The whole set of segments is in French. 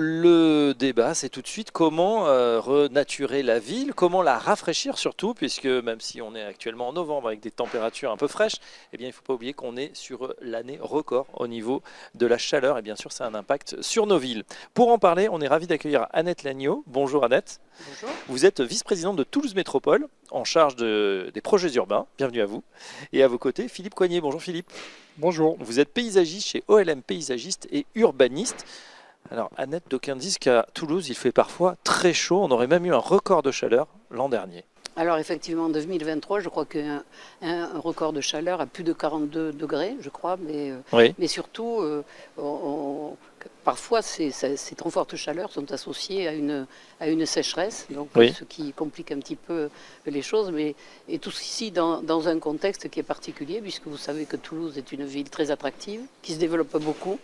Le débat, c'est tout de suite comment renaturer la ville, comment la rafraîchir surtout, puisque même si on est actuellement en novembre avec des températures un peu fraîches, eh bien, il ne faut pas oublier qu'on est sur l'année record au niveau de la chaleur, et bien sûr, ça a un impact sur nos villes. Pour en parler, on est ravi d'accueillir Annette Lagneau. Bonjour Annette. Bonjour. Vous êtes vice-présidente de Toulouse Métropole, en charge des projets urbains. Bienvenue à vous. Et à vos côtés, Philippe Coignet. Bonjour Philippe. Bonjour. Vous êtes paysagiste chez OLM Paysagiste et urbaniste. Alors Annette, d'aucuns disent qu'à Toulouse, il fait parfois très chaud. On aurait même eu un record de chaleur l'an dernier. Alors effectivement, en 2023, je crois qu'un record de chaleur à plus de 42 degrés, je crois, Oui. mais surtout, parfois ces trop fortes chaleurs sont associées à une sécheresse, donc Oui. ce qui complique un petit peu les choses, mais et tout ceci dans un contexte qui est particulier, puisque vous savez que Toulouse est une ville très attractive, qui se développe beaucoup,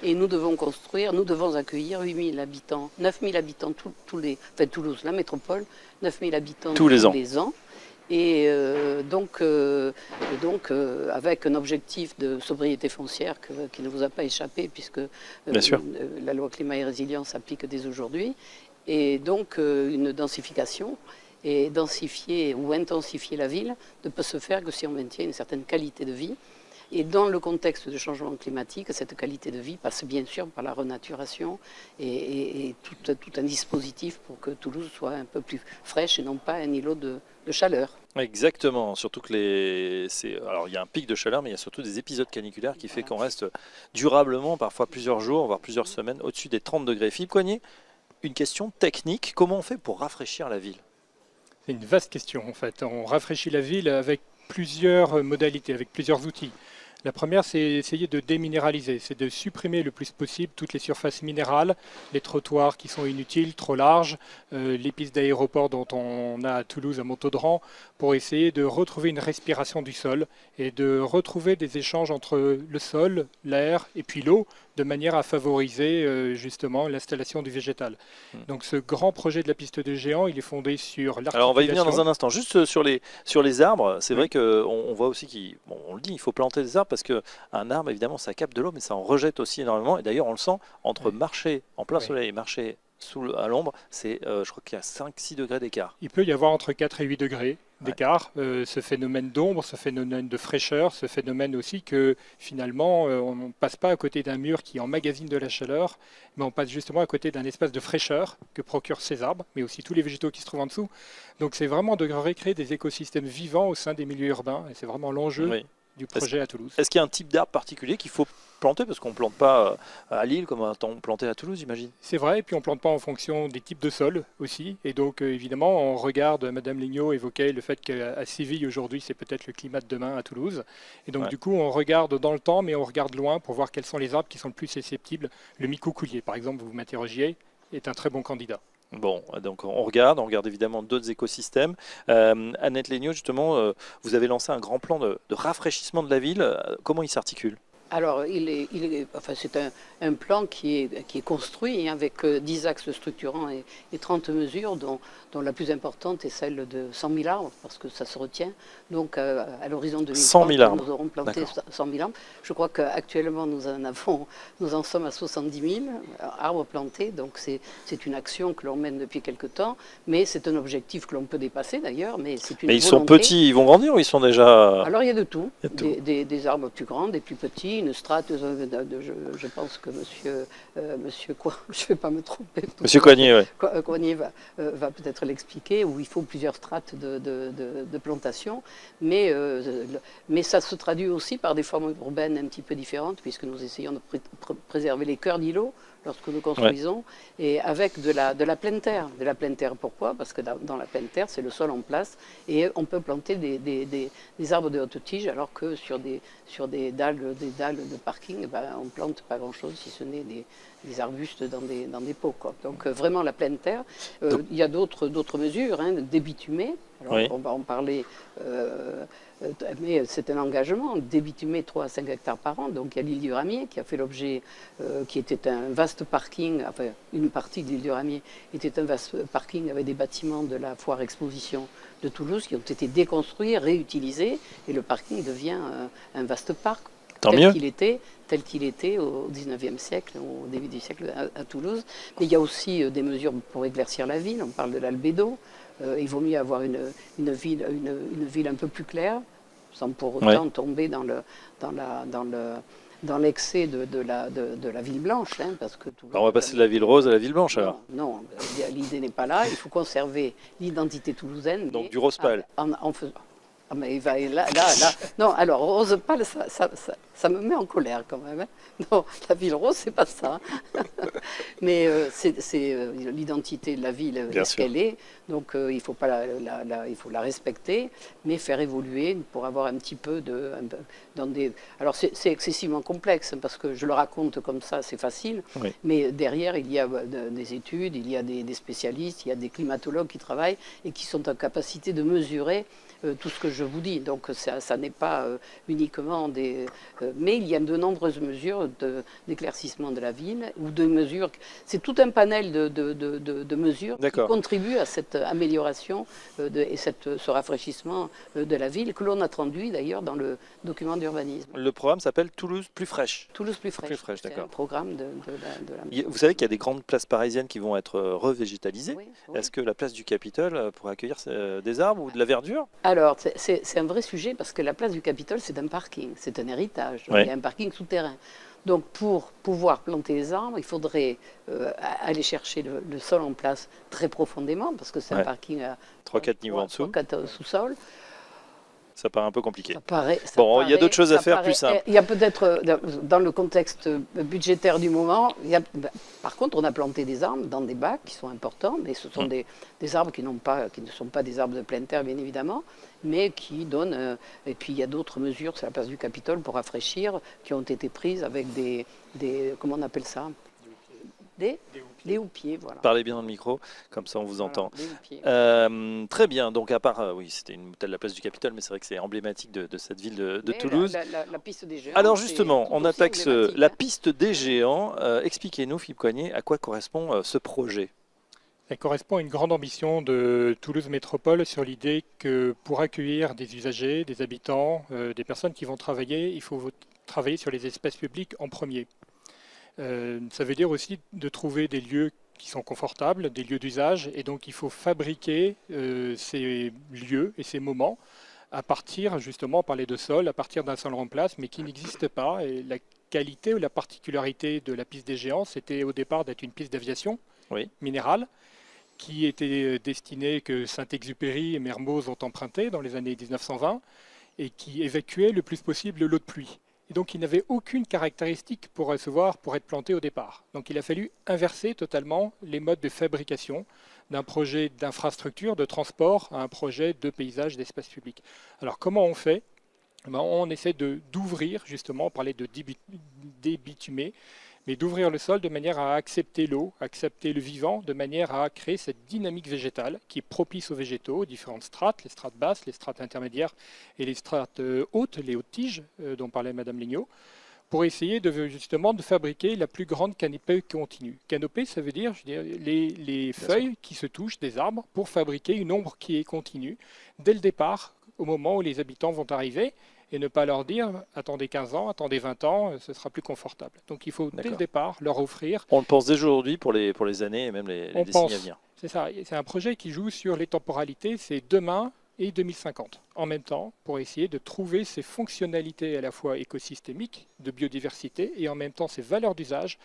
et nous devons accueillir 8 000 habitants, 9 000 habitants Toulouse, la métropole, 9 000 habitants Tous les ans. Et donc, avec un objectif de sobriété foncière qui ne vous a pas échappé, puisque Bien sûr. la loi climat et résilience s'applique dès aujourd'hui, et donc une densification. Et densifier ou intensifier la ville ne peut se faire que si on maintient une certaine qualité de vie. Et dans le contexte de changement climatique, cette qualité de vie passe bien sûr par la renaturation et tout un dispositif pour que Toulouse soit un peu plus fraîche et non pas un îlot de chaleur. Exactement, surtout que alors il y a un pic de chaleur, mais il y a surtout des épisodes caniculaires qui fait qu'on reste durablement, parfois plusieurs jours, voire plusieurs semaines, au-dessus des 30 degrés. Philippe Coignet, une question technique, comment on fait pour rafraîchir la ville? C'est une vaste question en fait. On rafraîchit la ville avec plusieurs modalités, avec plusieurs outils. La première, c'est essayer de déminéraliser, c'est de supprimer le plus possible toutes les surfaces minérales, les trottoirs qui sont inutiles, trop larges, les pistes d'aéroport dont on a à Toulouse, à Montaudran, pour essayer de retrouver une respiration du sol et de retrouver des échanges entre le sol, l'air et puis l'eau, de manière à favoriser justement l'installation du végétal. Donc ce grand projet de la piste de géant, il est fondé sur l'articulation. Alors on va y venir dans un instant. Juste sur les arbres, c'est vrai qu'on voit aussi on le dit, il faut planter des arbres parce qu'un arbre, évidemment, ça capte de l'eau, mais ça en rejette aussi énormément. Et d'ailleurs, on le sent, entre marcher en plein soleil et marcher à l'ombre, je crois qu'il y a 5-6 degrés d'écart. Il peut y avoir entre 4 et 8 degrés d'écart. Ce phénomène d'ombre, ce phénomène de fraîcheur, ce phénomène aussi que finalement, on ne passe pas à côté d'un mur qui emmagasine de la chaleur, mais on passe justement à côté d'un espace de fraîcheur que procurent ces arbres, mais aussi tous les végétaux qui se trouvent en dessous. Donc c'est vraiment de recréer des écosystèmes vivants au sein des milieux urbains, et c'est vraiment l'enjeu du projet à Toulouse. Est-ce qu'il y a un type d'arbre particulier qu'il faut planter? Parce qu'on ne plante pas à Lille comme on plantait à Toulouse, j'imagine. C'est vrai, et puis on ne plante pas en fonction des types de sols aussi. Et donc évidemment, on regarde, Madame Lignot évoquait le fait qu'à Séville aujourd'hui, c'est peut-être le climat de demain à Toulouse. Et donc du coup, on regarde dans le temps, mais on regarde loin pour voir quels sont les arbres qui sont le plus susceptibles. Le micocoulier, par exemple, vous m'interrogiez, est un très bon candidat. Bon, donc on regarde évidemment d'autres écosystèmes. Annette Lagneau, justement, vous avez lancé un grand plan de rafraîchissement de la ville. Comment il s'articule? Alors, c'est un plan qui est construit avec 10 axes structurants et 30 mesures, dont la plus importante est celle de 100 000 arbres, parce que ça se retient. Donc, à l'horizon 100 000 2030, arbres. nous aurons planté 100 000 arbres. Je crois qu'actuellement, nous en sommes à 70 000 arbres plantés. Donc, c'est une action que l'on mène depuis quelque temps, mais c'est un objectif que l'on peut dépasser d'ailleurs. Mais c'est une Mais ils volonté. sont petits, ils vont grandir ou ils sont déjà... Alors, il y a de tout. Il y a de tout. Des arbres plus grands, des plus petits. Une strate, je pense que monsieur quoi, je ne vais pas me tromper. Monsieur Coignet, oui. Coignet va peut-être l'expliquer, où il faut plusieurs strates de plantation, mais ça se traduit aussi par des formes urbaines un petit peu différentes, puisque nous essayons de préserver les cœurs d'îlots lorsque nous construisons, et avec de la pleine terre. De la pleine terre, pourquoi? Parce que dans la pleine terre, c'est le sol en place, et on peut planter des arbres de haute tige, alors que sur des dalles de parking, on ne plante pas grand-chose, si ce n'est des arbustes dans des pots, quoi. Donc vraiment la pleine terre. Il y a d'autres mesures, débitumer. Alors, on va en parler, mais c'est un engagement, débitumer 3 à 5 hectares par an. Donc il y a l'île du Ramier qui a fait l'objet, qui était un vaste parking, enfin une partie de l'île du Ramier était un vaste parking avec des bâtiments de la foire exposition de Toulouse qui ont été déconstruits, réutilisés, et le parking devient un vaste parc. Tant mieux. tel qu'il était au 19e siècle, au début du siècle à Toulouse. Mais il y a aussi des mesures pour éclaircir la ville. On parle de l'albédo. Il vaut mieux avoir une ville un peu plus claire, sans pour autant tomber dans l'excès de la ville blanche. Hein, parce que Alors on va passer de la ville rose à la ville blanche alors. Non, l'idée n'est pas là. Il faut conserver l'identité toulousaine. Donc du rose pâle. En faisant... Ah, mais là. Non, alors, rose pâle, ça me met en colère quand même. Hein. Non, la ville rose, c'est pas ça. Mais c'est l'identité de la ville est ce qu'elle est. Donc, il faut la respecter, mais faire évoluer pour avoir un petit peu dans des. Alors, c'est excessivement complexe parce que je le raconte comme ça, c'est facile. Oui. Mais derrière, il y a des études, il y a des spécialistes, il y a des climatologues qui travaillent et qui sont en capacité de mesurer tout ce que je vous dis. Donc ça n'est pas uniquement des... mais il y a de nombreuses mesures d'éclaircissement de la ville, ou de mesures... C'est tout un panel de mesures qui contribuent à cette amélioration et ce rafraîchissement de la ville, que l'on a traduit d'ailleurs dans le document d'urbanisme. Le programme s'appelle Toulouse plus fraîche. Toulouse plus fraîche, c'est un programme de la... Vous savez qu'il y a des grandes places parisiennes qui vont être revégétalisées. Oui. Est-ce que la place du Capitole pourrait accueillir des arbres ou de la verdure? Alors, c'est un vrai sujet parce que la place du Capitole, c'est un parking, c'est un héritage. Il y a un parking souterrain. Donc, pour pouvoir planter les arbres, il faudrait aller chercher le sol en place très profondément parce que c'est un parking à 3-4 niveaux en dessous. 3-4 sous-sol. Ça paraît un peu compliqué. Il y a d'autres choses à faire plus simples. Il y a peut-être, dans le contexte budgétaire du moment, par contre, on a planté des arbres dans des bacs qui sont importants, mais ce sont des arbres qui ne sont pas des arbres de pleine terre, bien évidemment, mais qui donnent... et puis, il y a d'autres mesures sur la place du Capitole pour rafraîchir, qui ont été prises avec des comment on appelle ça? Des houppiers, voilà. Parlez bien dans le micro, comme ça on vous entend. Très bien, donc à part, oui, c'était une de la place du Capitole, mais c'est vrai que c'est emblématique de cette ville de Toulouse. La piste des géants. Alors justement, on attaque la piste des géants. Expliquez-nous, Philippe Coignet, à quoi correspond ce projet? Elle correspond à une grande ambition de Toulouse Métropole sur l'idée que pour accueillir des usagers, des habitants, des personnes qui vont travailler, il faut travailler sur les espaces publics en premier. Ça veut dire aussi de trouver des lieux qui sont confortables, des lieux d'usage, et donc il faut fabriquer ces lieux et ces moments à partir, justement, on parlait de sol, à partir d'un sol en place, mais qui n'existe pas. Et la qualité ou la particularité de la piste des géants, c'était au départ d'être une piste d'aviation minérale, qui était destinée, que Saint-Exupéry et Mermoz ont emprunté dans les années 1920, et qui évacuait le plus possible l'eau de pluie. Et donc il n'avait aucune caractéristique pour recevoir, pour être planté au départ. Donc il a fallu inverser totalement les modes de fabrication d'un projet d'infrastructure, de transport, à un projet de paysage, d'espace public. Alors comment on fait? On essaie d'ouvrir, justement, on parlait de débitumer, mais d'ouvrir le sol de manière à accepter l'eau, accepter le vivant, de manière à créer cette dynamique végétale qui est propice aux végétaux, aux différentes strates, les strates basses, les strates intermédiaires et les strates hautes, les hautes tiges dont parlait Madame Lignot, pour essayer justement de fabriquer la plus grande canopée continue. Canopée, ça veut dire, les feuilles qui se touchent des arbres pour fabriquer une ombre qui est continue dès le départ, au moment où les habitants vont arriver, et ne pas leur dire « attendez 15 ans, attendez 20 ans, ce sera plus confortable ». Donc il faut dès le départ leur offrir... On le pense dès aujourd'hui pour les années et même les décennies à venir. C'est ça, c'est un projet qui joue sur les temporalités, c'est demain et 2050 en même temps, pour essayer de trouver ces fonctionnalités à la fois écosystémiques, de biodiversité, et en même temps ces valeurs d'usage,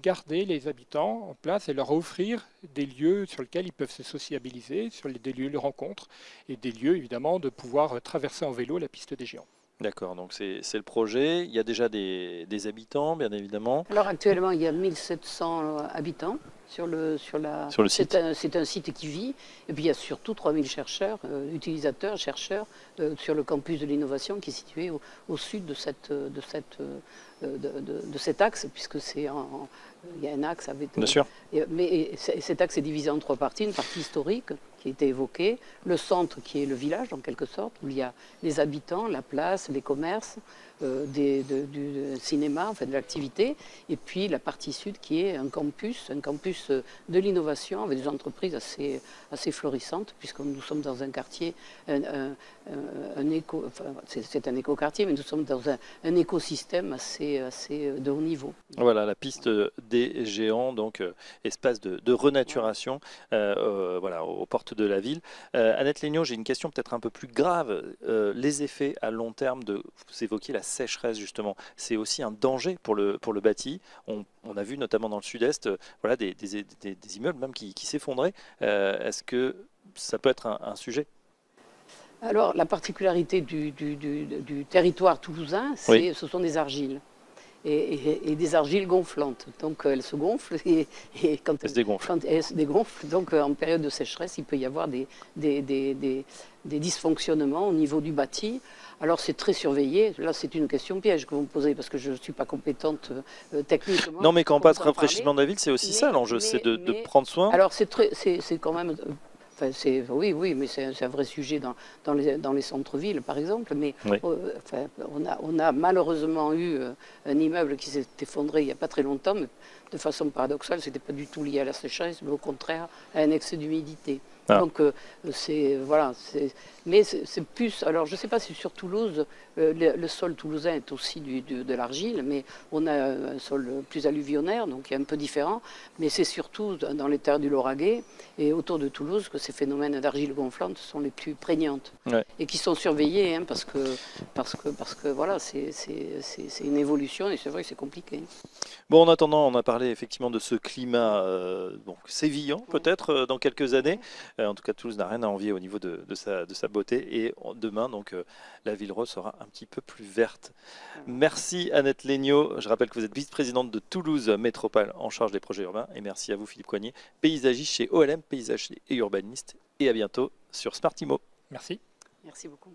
garder les habitants en place et leur offrir des lieux sur lesquels ils peuvent se sociabiliser, des lieux de rencontre, et des lieux évidemment de pouvoir traverser en vélo la piste des géants. D'accord, donc c'est le projet. Il y a déjà des habitants, bien évidemment. Alors actuellement, il y a 1700 habitants sur le site. C'est un site qui vit. Et puis il y a surtout 3000 chercheurs, utilisateurs, chercheurs sur le campus de l'innovation qui est situé au sud de cette de cet axe, puisque il y a un axe avec... Bien sûr. Mais cet axe est divisé en 3 parties. Une partie historique qui a été évoquée, le centre qui est le village en quelque sorte, où il y a les habitants, la place, les commerces, du cinéma, en fait, de l'activité, et puis la partie sud qui est un campus de l'innovation avec des entreprises assez florissantes, puisque nous sommes dans un quartier, c'est un éco-quartier, mais nous sommes dans un écosystème assez de haut niveau. Voilà, la piste des géants, donc espace de renaturation, voilà, aux portes de la ville. Annette Léniaud, j'ai une question peut-être un peu plus grave. Les effets à long terme vous évoquiez la sécheresse justement, c'est aussi un danger pour le bâti. On a vu notamment dans le sud-est, voilà, des immeubles même qui s'effondraient. Est-ce que ça peut être un sujet ? Alors, la particularité du territoire toulousain, Oui. ce sont des argiles. Et des argiles gonflantes. Donc elles se gonflent et quand Elles se dégonflent. quand elles se dégonflent, donc en période de sécheresse, il peut y avoir des dysfonctionnements au niveau du bâti. Alors c'est très surveillé. Là, c'est une question piège que vous me posez parce que je ne suis pas compétente techniquement. Non, mais quand on pour passe vous en rafraîchissement de la ville, c'est aussi ça l'enjeu, c'est de prendre soin. Alors c'est quand même... Enfin, oui, mais c'est un vrai sujet dans les centres-villes, par exemple. Mais Oui. enfin, on a malheureusement eu un immeuble qui s'est effondré il n'y a pas très longtemps, mais de façon paradoxale, ce n'était pas du tout lié à la sécheresse, mais au contraire à un excès d'humidité. Ah. Donc, voilà. Mais c'est plus... Alors, je ne sais pas si sur Toulouse, le sol toulousain est aussi de l'argile, mais on a un sol plus alluvionnaire, donc il est un peu différent. Mais c'est surtout dans les terres du Lauragais et autour de Toulouse que ces phénomènes d'argile gonflante sont les plus prégnantes. Ouais. Et qui sont surveillés, hein, parce que voilà, c'est une évolution et c'est vrai que c'est compliqué. Bon, en attendant, on a parlé effectivement de ce climat donc sévillant peut-être dans quelques années. En tout cas, Toulouse n'a rien à envier au niveau de sa beauté. Et demain, donc, la ville rose sera un petit peu plus verte. Merci Annette Léniaud. Je rappelle que vous êtes vice-présidente de Toulouse Métropole en charge des projets urbains. Et merci à vous Philippe Coignet, paysagiste chez OLM, paysager et urbaniste. Et à bientôt sur Smartimo. Merci. Merci beaucoup.